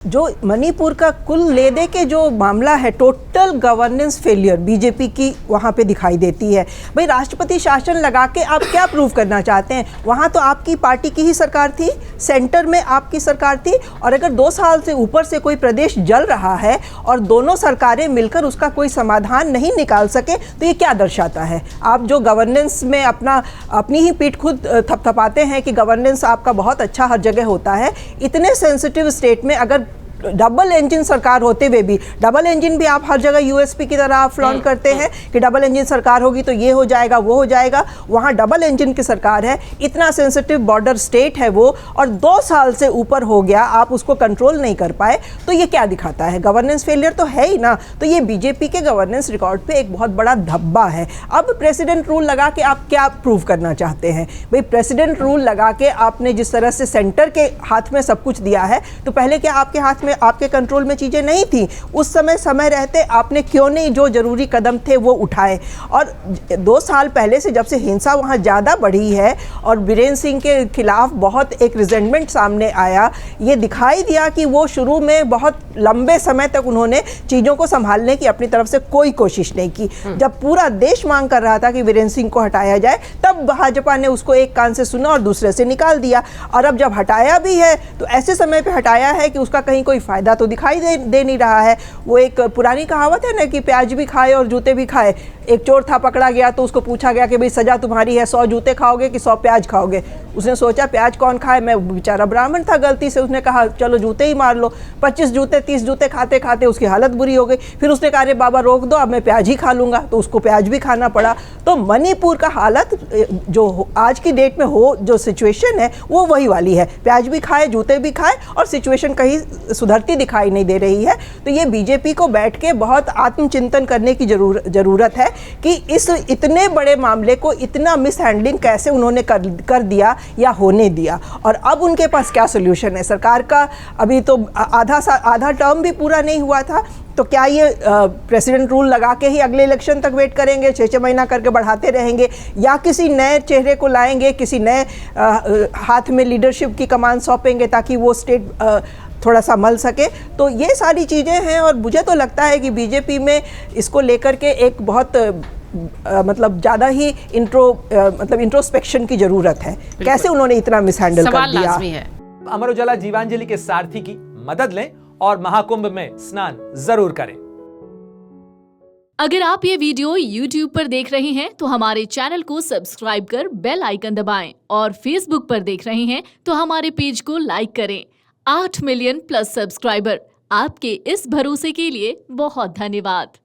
जो मणिपुर का कुल ले दे के जो मामला है, टोटल गवर्नेंस फेलियर बीजेपी की वहाँ पे दिखाई देती है। भाई राष्ट्रपति शासन लगा के आप क्या प्रूव करना चाहते हैं? वहाँ तो आपकी पार्टी की ही सरकार थी, सेंटर में आपकी सरकार थी, और अगर 2 साल से ऊपर से कोई प्रदेश जल रहा है और दोनों सरकारें मिलकर उसका कोई समाधान नहीं निकाल सके तो ये क्या दर्शाता है? आप जो गवर्नेंस में अपनी ही पीठ खुद थपथपाते हैं कि गवर्नेंस आपका बहुत अच्छा हर जगह होता है, इतने सेंसिटिव स्टेट में अगर डबल इंजन सरकार होते हुए भी, डबल इंजन भी आप हर जगह यूएसपी की तरह फ्लॉन्ट करते हैं कि डबल इंजन सरकार होगी तो ये हो जाएगा वो हो जाएगा, वहाँ डबल इंजन की सरकार है, इतना सेंसिटिव बॉर्डर स्टेट है वो, और 2 साल से ऊपर हो गया आप उसको कंट्रोल नहीं कर पाए, तो ये क्या दिखाता है? गवर्नेंस फेलियर तो है ही ना। तो ये बीजेपी के गवर्नेंस रिकॉर्ड पे एक बहुत बड़ा धब्बा है। अब प्रेसिडेंट रूल लगा के आप क्या प्रूव करना चाहते हैं? भाई प्रेसिडेंट रूल लगा के आपने जिस तरह से सेंटर के हाथ में सब कुछ दिया है, तो पहले क्या आपके हाथ में, आपके कंट्रोल में चीजें नहीं थी? उस समय रहते आपने क्यों नहीं जो जरूरी कदम थे वो उठाए? और 2 साल पहले से जब से हिंसा वहाँ ज़्यादा बढ़ी है और बीरेन सिंह के खिलाफ बहुत एक रिजेंटमेंट सामने आया, ये दिखाई दिया कि वो शुरू में बहुत लंबे समय तक उन्होंने चीज़ों को संभालने की अपनी तरफ से कोई कोशिश नहीं की। जब पूरा देश मांग कर रहा था कि बीरेन सिंह को हटाया जाए, तब भाजपा ने उसको एक कान से सुना और दूसरे से निकाल दिया। और अब जब हटाया भी है तो ऐसे समय पे हटाया है कि उसका कहीं कोई फायदा तो दिखाई दे नहीं रहा है। वो एक पुरानी कहावत है ना कि प्याज भी खाए और जूते भी खाए। एक चोर था, पकड़ा गया तो उसको पूछा गया कि भाई सजा तुम्हारी है, 100 जूते खाओगे कि 100 प्याज खाओगे? उसने सोचा प्याज कौन खाए, मैं बेचारा ब्राह्मण था, गलती से उसने कहा चलो जूते ही मार लो। 25 जूते 30 जूते खाते खाते उसकी हालत बुरी हो गई। फिर उसने कहा अरे बाबा रोक दो, अब मैं प्याज ही खा लूँगा, तो उसको प्याज भी खाना पड़ा। तो मणिपुर का हालत जो आज की डेट में जो सिचुएशन है वो वही वाली है, प्याज भी खाए जूते भी खाए और सिचुएशन कहीं सुधरती दिखाई नहीं दे रही है। तो ये बीजेपी को बैठ के बहुत आत्मचिंतन करने की जरूरत है कि इस इतने बड़े मामले को इतना मिसहैंडलिंग कैसे उन्होंने कर दिया या होने दिया, और अब उनके पास क्या सोल्यूशन है? सरकार का अभी तो आधा टर्म भी पूरा नहीं हुआ था, तो क्या ये प्रेसिडेंट रूल लगा के ही अगले इलेक्शन तक वेट करेंगे, 6-6 महीना करके बढ़ाते रहेंगे, या किसी नए चेहरे को लाएंगे, किसी नए हाथ में लीडरशिप की कमान सौंपेंगे ताकि वो स्टेट थोड़ा सा मल सके? तो ये सारी चीज़ें हैं, और मुझे तो लगता है कि बीजेपी में इसको लेकर के एक बहुत मतलब ज़्यादा ही इंट्रोस्पेक्शन की ज़रूरत है। कैसे उन्होंने इतना मिसहैंडल कर दिया? लाज़मी है। अमर उजाला जीवांजलि के सारथी की मदद लें और महाकुंभ में स्नान जरूर करें। अगर आप ये वीडियो YouTube पर देख रहे हैं तो हमारे चैनल को सब्सक्राइब कर बेल आइकन दबाएं, और Facebook पर देख रहे हैं तो हमारे पेज को लाइक करें। 8 मिलियन प्लस सब्सक्राइबर, आपके इस भरोसे के लिए बहुत धन्यवाद।